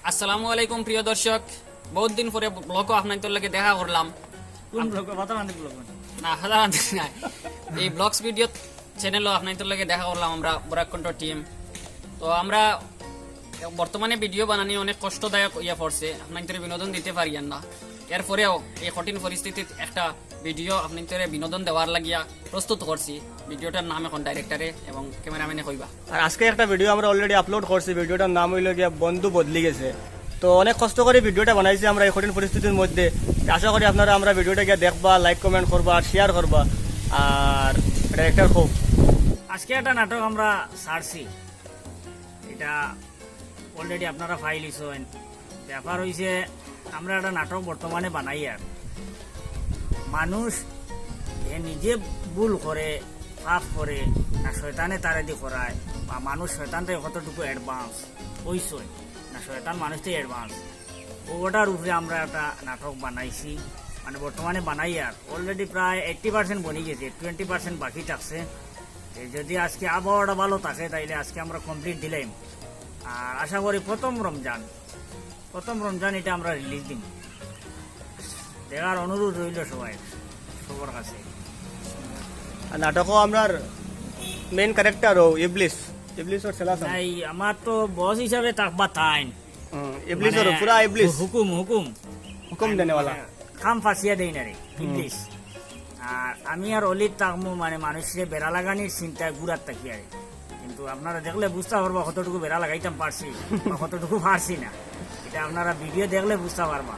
আসসালামু আলাইকুম প্রিয় দর্শক, বহুত দিন পরে ব্লগও আপনাদের লগে দেখা করলাম। না সাধারণত নাই, এই ব্লগস ভিডিও চ্যানেলও আপনাদের লগে দেখা করলাম আমরা বরাকণ্ঠ টিম। তো আমরা বর্তমানে ভিডিও বানানি অনেক কষ্টদায়ক ইয়া পড়ছে, আপনাদের বিনোদন দিতে পারি না। এরপরেও এই কঠিন পরিস্থিতিতে একটা ভিডিও আপনাদের বিনোদন দেওয়ার লাগিয়া প্রস্তুত করছি। ভিডিওটার নাম এখন ডাইরেক্টরে এবং ক্যামেরাম্যানে কইবা। আর আজকে একটা ভিডিও আমরা অলরেডি আপলোড করছি, ভিডিওটার নাম হইল গিয়া বন্ধু বদলি গেছে। তো অনেক কষ্ট করে ভিডিওটা বানাইছি আমরা এই কঠিন পরিস্থিতির মধ্যে। আশা করি আপনারা আমরা ভিডিওটা গিয়ে দেখবা, লাইক কমেন্ট করবা আর শেয়ার করবা। আর ডাইরেক্টর খুব আজকে একটা নাটক আমরা ছাড়ছি, এটা অলরেডি আপনারা ফাইল হইছেন। ব্যাপার হয়েছে আমরা একটা নাটক বর্তমানে বানাই, আর মানুষ নিজে ভুল করে পাপ করে না শয়তানে তারে দি করায়, বা মানুষ শয়তানটাই কতটুকু অ্যাডভান্স হইছই না শয়তান মানুষটাই অ্যাডভান্স, ওটার উপরে আমরা একটা নাটক বানাইছি। মানে বর্তমানে বানাই, আর অলরেডি প্রায় 80% বনে গেছে, 20% বাকি থাকছে। যদি আজকে আবহাওয়াটা ভালো থাকে তাইলে আজকে আমরা কমপ্লিট দিলাম। আর আশা করি প্রথম রমজান এটা আমরা রিলিজ দিন, দেখার অনুরোধ রইল সবার কাছে। আর নাটকও আমার মেইন ক্যারেক্টার ইবলিসর সেলাসাম। তাই আমার তো বস হিসাবে থাকবা তাইন ইবলিসর পুরা ইবলিস, হুকুম দেনেওয়ালা, খাম ফাঁসিয়া দেই না রে ইবলিস। আর আমি আর অলিদ থাকবো মানে মানুষকে বেড়া লাগানির চিন্তায় গুড়ার থাকি আর। কিন্তু আপনারা দেখলে বুঝতে পারবা কতটুকু বেড়া লাগাইতাম পারছি বা কতটুকু পারছি না, এটা আপনারা ভিডিও দেখলে বুঝতে পারবা।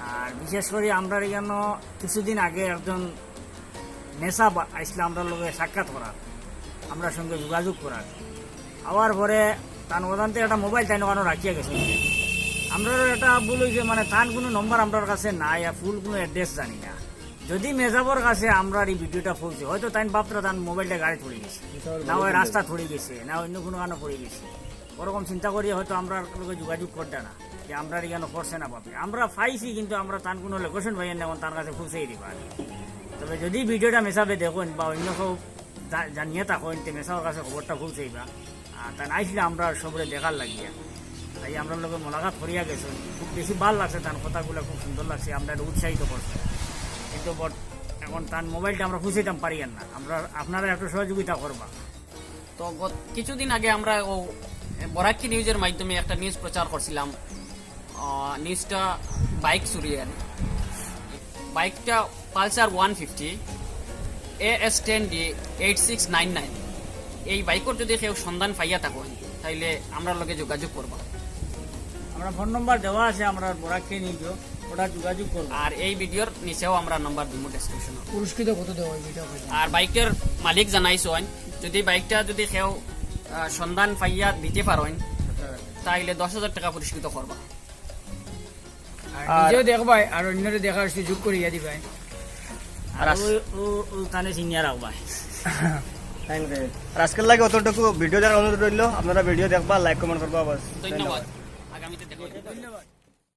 আর বিশেষ করে আমরা এখানে কিছুদিন আগে একজন নেশা আসলে আমরা লোকে সাক্ষাৎ করার, আমরা সঙ্গে যোগাযোগ করার, আবার পরে তার ওখান একটা মোবাইল তাই ওখানে রাখিয়া গেছে। আমরা এটা ভুল হয়েছে, মানে তার কোনো নম্বর আমার কাছে নাই আর ফুল কোনো অ্যাড্রেস জানি না। যদি মেজাবর কাছে আমরা এই ভিডিওটা পৌঁছে, হয়তো তাই বাপরা তার মোবাইলটা গাড়ি পড়ে গেছে, না ওই রাস্তা পড়ে গেছে, না অন্য কোনো কারণে পড়ে গেছে। ওরকম চিন্তা করি হয়তো আমরা লোকে যোগাযোগ করতে না যে আমরা এখানে করছে না বাপরে। আমরা পাইছি কিন্তু আমরা তার কোনো লোকেশন পাইয়েন না, তার কাছে পৌঁছেই দিবা। তবে যদি ভিডিওটা মেসাবে দেখুন বা অন্য কেউ জানিয়ে থাকুন, মেসার কাছে খবরটা পৌঁছেইবা। আর তাই আইসলে আমরা সবরে দেখার লাগিয়া তাই আমরা লোকের মোলাকাত করিয়া গেছে, খুব বেশি ভালো লাগছে, তার কথাগুলো খুব সুন্দর লাগছে, আমরা উৎসাহিত করছি। কিন্তু এখন তার মোবাইলটা আমরা খুঁজেইতাম পারি না, আমরা আপনারা একটু সহযোগিতা করবা। তো কিছুদিন আগে আমরা বরাকি নিউজের মাধ্যমে একটা নিউজ প্রচার করছিলাম। নিউজটা বাইক চুরি, আর বাইকটা পালসার 150 AS10D 8699। এই বাইকের যদি কেউ সন্ধান পাইয়া থাকেন তাইলে আমরা লগে যোগাযোগ করবা। আমরা ফোন নম্বর দেওয়া আছে, আমরা বরাকি নিউজ ওটা যোগাযোগ করবো। আর এই ভিডিওর নিচেও আমরা নাম্বার দিব ডেসক্রিপশনে। পুরস্কৃত কত দেওয়া ভিডিও। আর বাইকের মালিক জানাইছেন যদি বাইকটা যদি কেউ সন্ধান পাইয়া দিতে পারেন তাইলে 10,000 টাকা পুরস্কৃত করবা। নিজেও দেখবাই আর অন্যরে দেখার সুযোগ করিয়া দিবাই, আর তানে চিনিয়া রাখবাই। আর আজকের লাগে অতটুকু ভিডিও দেখার অনুরোধ রইল, আপনারা ভিডিও দেখবা, লাইক কমেন্ট করবা। ধন্যবাদ, আগামীতে দেখব। ধন্যবাদ।